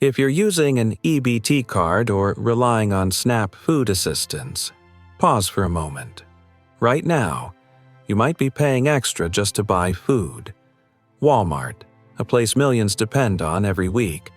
If you're using an EBT card or relying on SNAP food assistance, pause for a moment. Right now, you might be paying extra just to buy food. Walmart, a place millions depend on every week,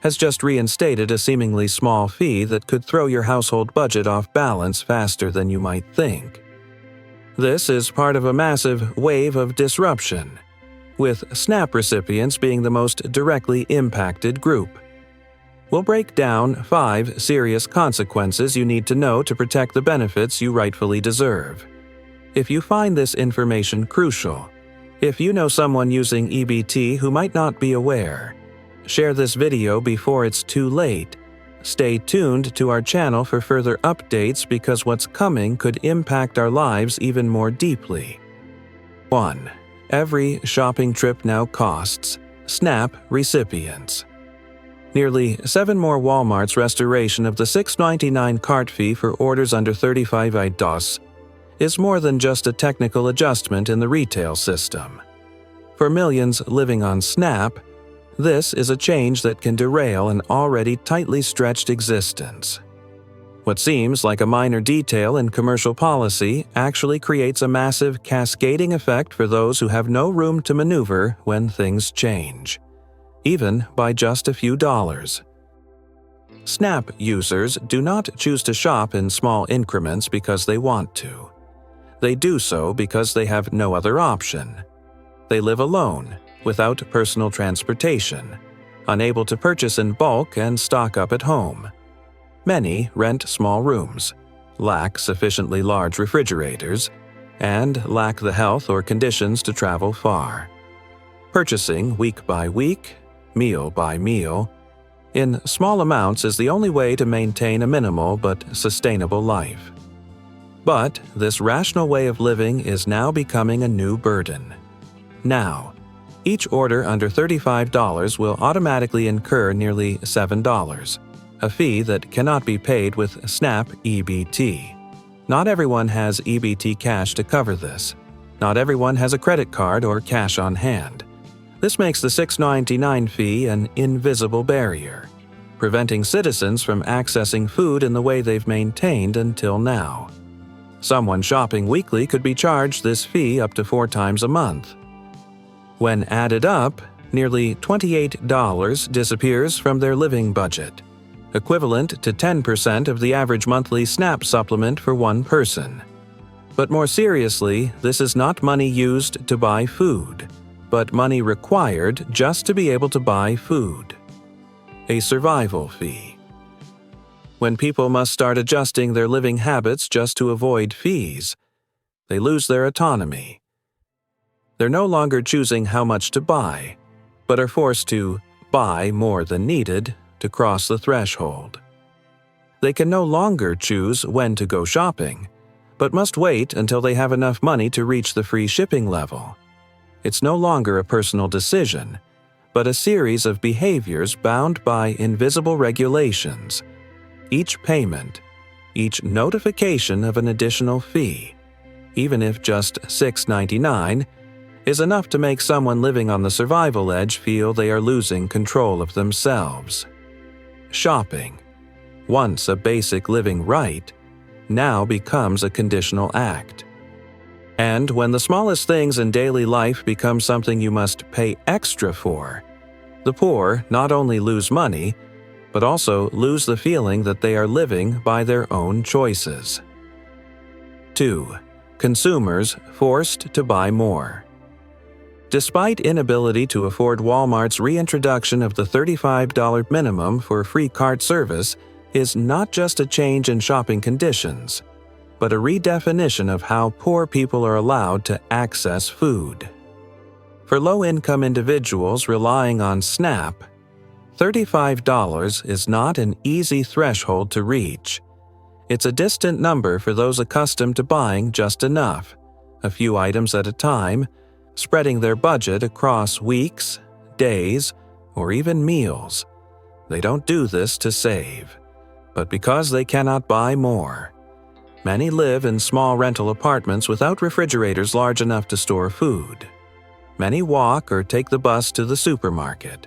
has just reinstated a seemingly small fee that could throw your household budget off balance faster than you might think. This is part of a massive wave of disruption, with SNAP recipients being the most directly impacted group. We'll break down 5 serious consequences you need to know to protect the benefits you rightfully deserve. If you find this information crucial, if you know someone using EBT who might not be aware, share this video before it's too late. Stay tuned to our channel for further updates because what's coming could impact our lives even more deeply. 1. Every shopping trip now costs SNAP recipients. Nearly 7 more Walmart's restoration of the $6.99 cart fee for orders under $35 is more than just a technical adjustment in the retail system. For millions living on SNAP, this is a change that can derail an already tightly stretched existence. What seems like a minor detail in commercial policy actually creates a massive cascading effect for those who have no room to maneuver when things change, even by just a few dollars. SNAP users do not choose to shop in small increments because they want to. They do so because they have no other option. They live alone, without personal transportation, unable to purchase in bulk and stock up at home. Many rent small rooms, lack sufficiently large refrigerators, and lack the health or conditions to travel far. Purchasing week by week, meal by meal, in small amounts is the only way to maintain a minimal but sustainable life. But this rational way of living is now becoming a new burden. Now, each order under $35 will automatically incur nearly $7, a fee that cannot be paid with SNAP EBT. Not everyone has EBT cash to cover this. Not everyone has a credit card or cash on hand. This makes the $6.99 fee an invisible barrier, preventing citizens from accessing food in the way they've maintained until now. Someone shopping weekly could be charged this fee up to 4 times a month. When added up, nearly $28 disappears from their living budget, equivalent to 10% of the average monthly SNAP supplement for one person. But more seriously, this is not money used to buy food, but money required just to be able to buy food. A survival fee. When people must start adjusting their living habits just to avoid fees, they lose their autonomy. They're no longer choosing how much to buy, but are forced to buy more than needed to cross the threshold. They can no longer choose when to go shopping, but must wait until they have enough money to reach the free shipping level. It's no longer a personal decision, but a series of behaviors bound by invisible regulations. Each payment, each notification of an additional fee, even if just $6.99, is enough to make someone living on the survival edge feel they are losing control of themselves. Shopping, once a basic living right, now becomes a conditional act. And when the smallest things in daily life become something you must pay extra for, the poor not only lose money, but also lose the feeling that they are living by their own choices. 2. Consumers forced to buy more. Despite inability to afford Walmart's reintroduction of the $35 minimum for free cart service is not just a change in shopping conditions, but a redefinition of how poor people are allowed to access food. For low-income individuals relying on SNAP, $35 is not an easy threshold to reach. It's a distant number for those accustomed to buying just enough, a few items at a time, spreading their budget across weeks, days, or even meals. They don't do this to save, but because they cannot buy more. Many live in small rental apartments without refrigerators large enough to store food. Many walk or take the bus to the supermarket,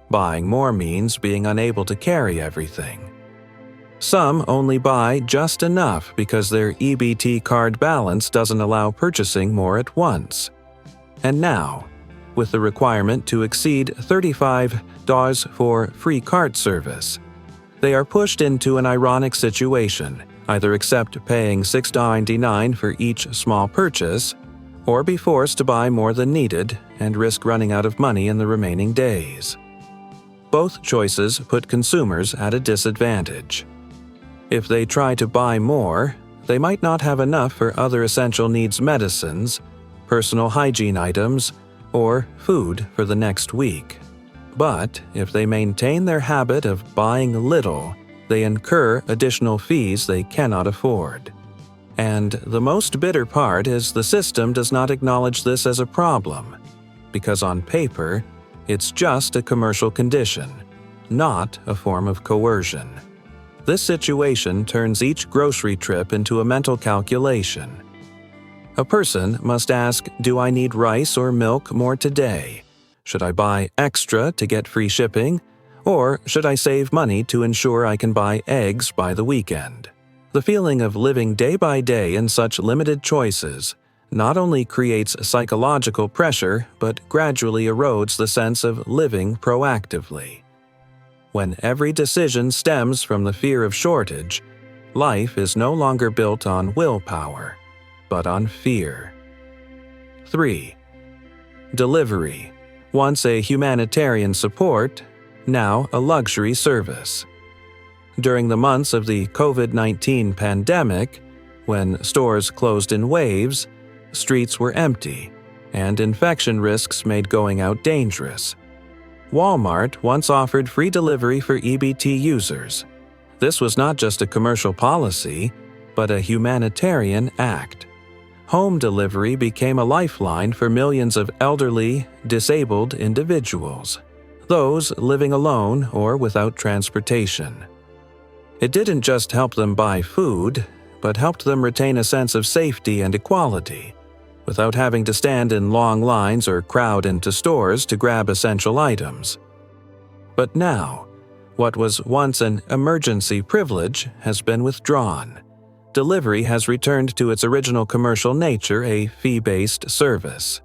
Buying more means being unable to carry everything. Some only buy just enough because their EBT card balance doesn't allow purchasing more at once. And now, with the requirement to exceed $35 for free cart service, they are pushed into an ironic situation: either accept paying $6.99 for each small purchase, or be forced to buy more than needed and risk running out of money in the remaining days. Both choices put consumers at a disadvantage. If they try to buy more, they might not have enough for other essential needs medicines, personal hygiene items, or food for the next week. But if they maintain their habit of buying little, they incur additional fees they cannot afford. And the most bitter part is the system does not acknowledge this as a problem, because on paper, it's just a commercial condition, not a form of coercion. This situation turns each grocery trip into a mental calculation. A person must ask, do I need rice or milk more today? Should I buy extra to get free shipping? Or should I save money to ensure I can buy eggs by the weekend? The feeling of living day by day in such limited choices not only creates psychological pressure, but gradually erodes the sense of living proactively. When every decision stems from the fear of shortage, life is no longer built on willpower, but on fear. 3. Delivery. Once a humanitarian support, now a luxury service. During the months of the COVID-19 pandemic, when stores closed in waves, streets were empty, and infection risks made going out dangerous, Walmart once offered free delivery for EBT users. This was not just a commercial policy, but a humanitarian act. Home delivery became a lifeline for millions of elderly, disabled individuals, those living alone or without transportation. It didn't just help them buy food, but helped them retain a sense of safety and equality, without having to stand in long lines or crowd into stores to grab essential items. But now, what was once an emergency privilege has been withdrawn. Delivery has returned to its original commercial nature, a fee-based service.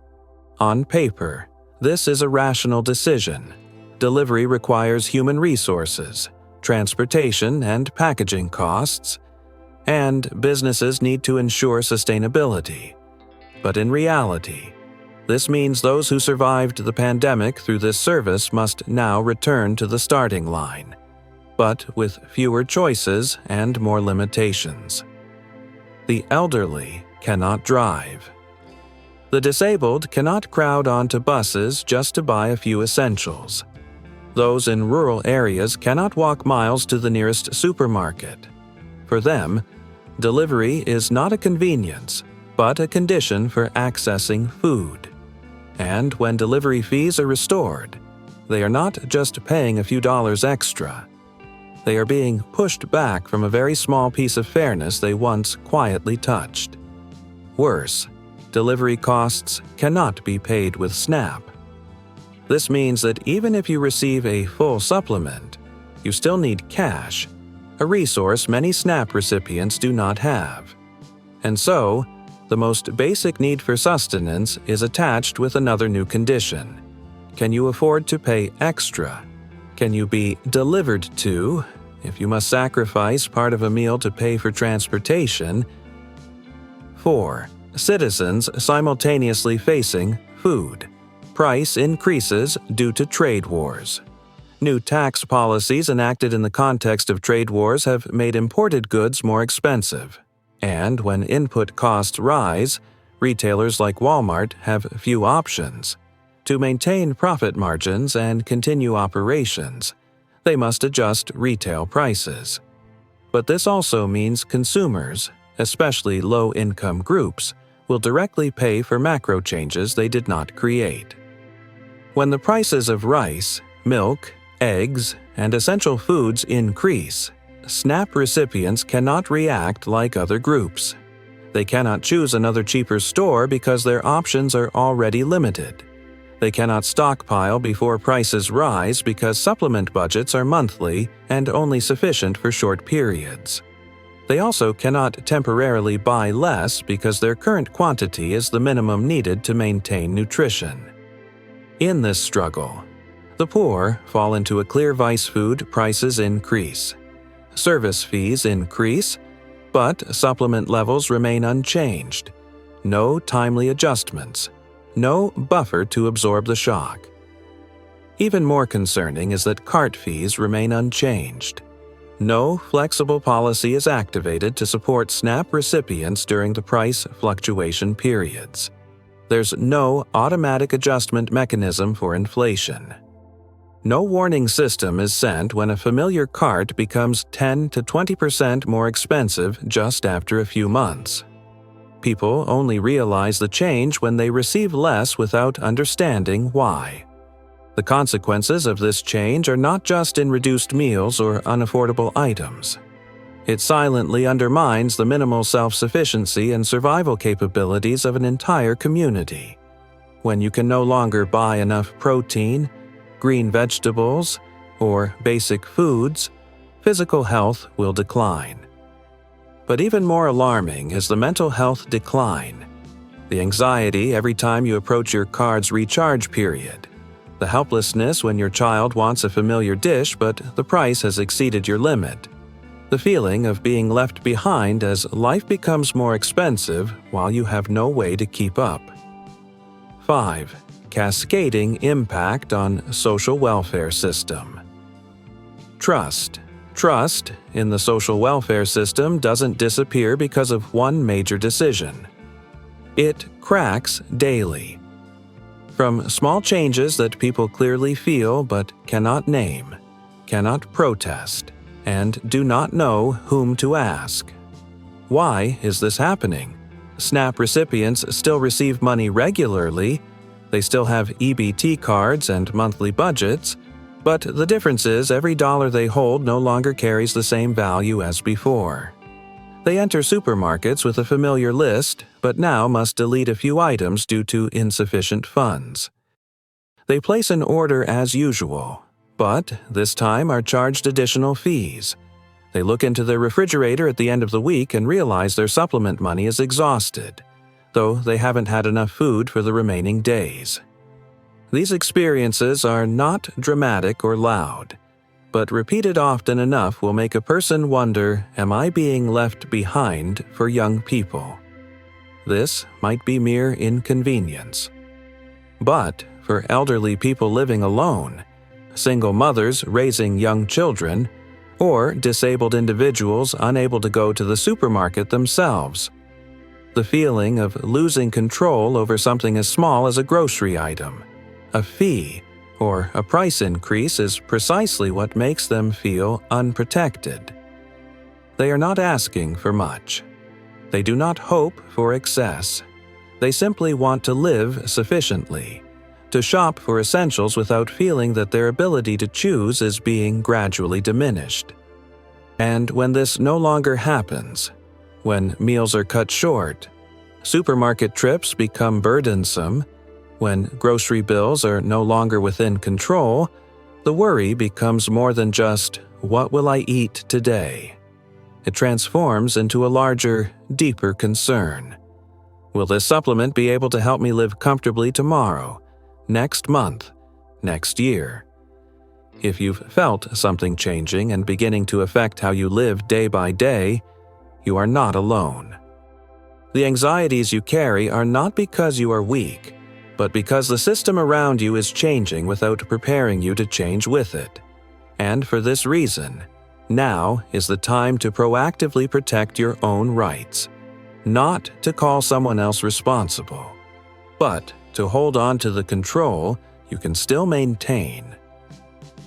On paper, this is a rational decision. Delivery requires human resources, transportation and packaging costs, and businesses need to ensure sustainability. But in reality, this means those who survived the pandemic through this service must now return to the starting line, but with fewer choices and more limitations. The elderly cannot drive. The disabled cannot crowd onto buses just to buy a few essentials. Those in rural areas cannot walk miles to the nearest supermarket. For them, delivery is not a convenience, but a condition for accessing food. And when delivery fees are restored, they are not just paying a few dollars extra. They are being pushed back from a very small piece of fairness they once quietly touched. Worse, delivery costs cannot be paid with SNAP. This means that even if you receive a full supplement, you still need cash, a resource many SNAP recipients do not have. And so, the most basic need for sustenance is attached with another new condition. Can you afford to pay extra? Can you be delivered to, if you must sacrifice part of a meal to pay for transportation? 4. Citizens simultaneously facing food. Price increases due to trade wars. New tax policies enacted in the context of trade wars have made imported goods more expensive. And when input costs rise, retailers like Walmart have few options. To maintain profit margins and continue operations, they must adjust retail prices. But this also means consumers, especially low-income groups, will directly pay for macro changes they did not create. When the prices of rice, milk, eggs, and essential foods increase, SNAP recipients cannot react like other groups. They cannot choose another cheaper store because their options are already limited. They cannot stockpile before prices rise because supplement budgets are monthly and only sufficient for short periods. They also cannot temporarily buy less because their current quantity is the minimum needed to maintain nutrition. In this struggle, the poor fall into a clear vice: food prices increase. Service fees increase, but supplement levels remain unchanged. No timely adjustments. No buffer to absorb the shock. Even more concerning is that cart fees remain unchanged. No flexible policy is activated to support SNAP recipients during the price fluctuation periods. There's no automatic adjustment mechanism for inflation. No warning system is sent when a familiar cart becomes 10 to 20% more expensive just after a few months. People only realize the change when they receive less without understanding why. The consequences of this change are not just in reduced meals or unaffordable items. It silently undermines the minimal self-sufficiency and survival capabilities of an entire community. When you can no longer buy enough protein, green vegetables, or basic foods, physical health will decline. But even more alarming is the mental health decline. The anxiety every time you approach your card's recharge period. The helplessness when your child wants a familiar dish but the price has exceeded your limit. The feeling of being left behind as life becomes more expensive while you have no way to keep up. 5. Cascading impact on social welfare system. Trust. Trust in the social welfare system doesn't disappear because of one major decision. It cracks daily. From small changes that people clearly feel but cannot name, cannot protest, and do not know whom to ask. Why is this happening? SNAP recipients still receive money regularly, they still have EBT cards and monthly budgets, but the difference is every dollar they hold no longer carries the same value as before. They enter supermarkets with a familiar list, but now must delete a few items due to insufficient funds. They place an order as usual, but this time are charged additional fees. They look into their refrigerator at the end of the week and realize their supplement money is exhausted, though they haven't had enough food for the remaining days. These experiences are not dramatic or loud, but repeated often enough will make a person wonder, am I being left behind for young people? This might be mere inconvenience. But for elderly people living alone, single mothers raising young children, or disabled individuals unable to go to the supermarket themselves, the feeling of losing control over something as small as a grocery item, a fee, or a price increase is precisely what makes them feel unprotected. They are not asking for much. They do not hope for excess. They simply want to live sufficiently, to shop for essentials without feeling that their ability to choose is being gradually diminished. And when this no longer happens, when meals are cut short, supermarket trips become burdensome, when grocery bills are no longer within control, the worry becomes more than just, what will I eat today? It transforms into a larger, deeper concern. Will this supplement be able to help me live comfortably tomorrow, next month, next year? If you've felt something changing and beginning to affect how you live day by day, you are not alone. The anxieties you carry are not because you are weak, but because the system around you is changing without preparing you to change with it. And for this reason, now is the time to proactively protect your own rights, not to call someone else responsible, but to hold on to the control you can still maintain.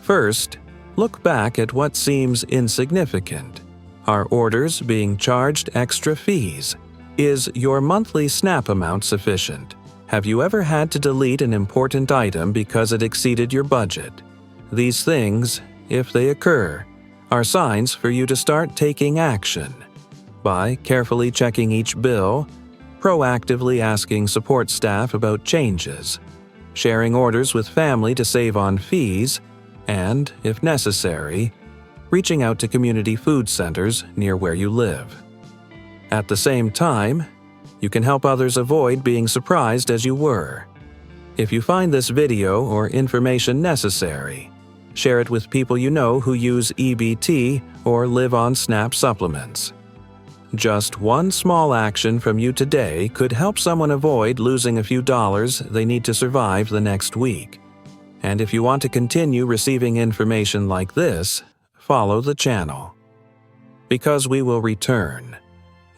First, look back at what seems insignificant. Are orders being charged extra fees? Is your monthly SNAP amount sufficient? Have you ever had to delete an important item because it exceeded your budget? These things, if they occur, are signs for you to start taking action. By carefully checking each bill, proactively asking support staff about changes, sharing orders with family to save on fees, and, if necessary, reaching out to community food centers near where you live. At the same time, you can help others avoid being surprised as you were. If you find this video or information necessary, share it with people you know who use EBT or live on SNAP supplements. Just one small action from you today could help someone avoid losing a few dollars they need to survive the next week. And if you want to continue receiving information like this, follow the channel. Because we will return,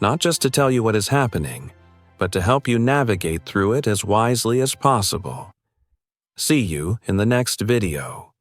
not just to tell you what is happening, but to help you navigate through it as wisely as possible. See you in the next video.